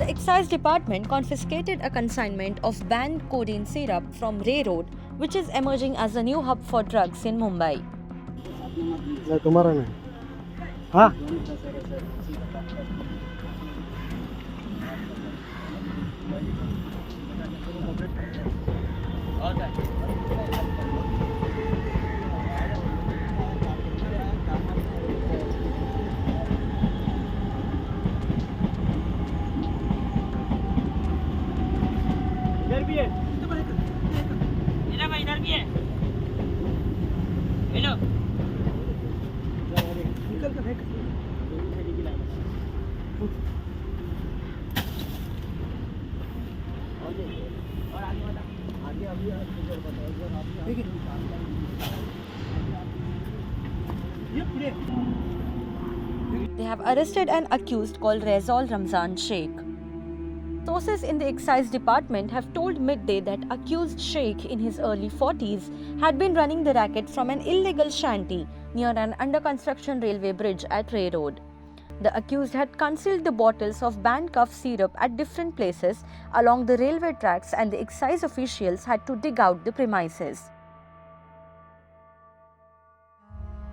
The Excise department confiscated a consignment of banned codeine syrup from Reay Road, which is emerging as a new hub for drugs in Mumbai. तुम्हारा नहीं हाँ इधर भी है इधर भी है हेलो निकल कर फेंक और आगे वाला आगे अभी देखिए ये पूरे They have arrested an accused called Raijaul Ramjan Shaikh. Sources in the Excise department have told Midday that accused Shaikh in his early 40s had been running the racket from an illegal shanty near an under-construction railway bridge at Reay Road. The accused had concealed the bottles of banned cough syrup at different places along the railway tracks, and the excise officials had to dig out the premises.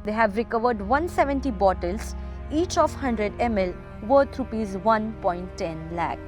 They have recovered 170 bottles, each of 100 ml, worth Rs 1.10 lakh.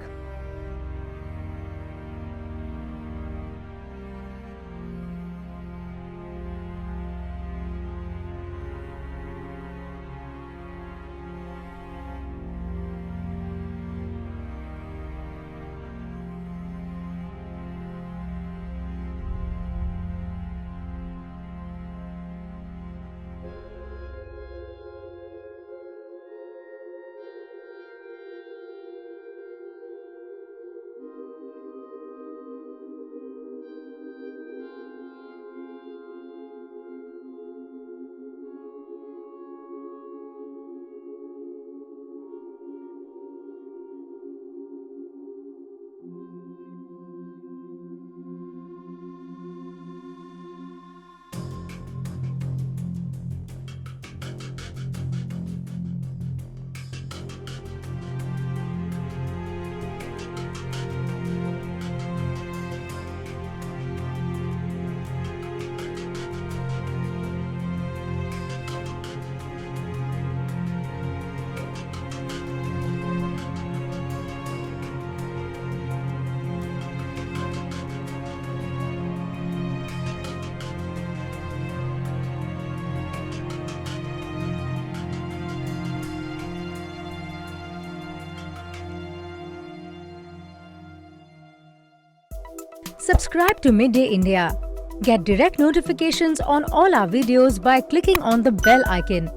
Subscribe to Midday India. Get direct notifications on all our videos by clicking on the bell icon.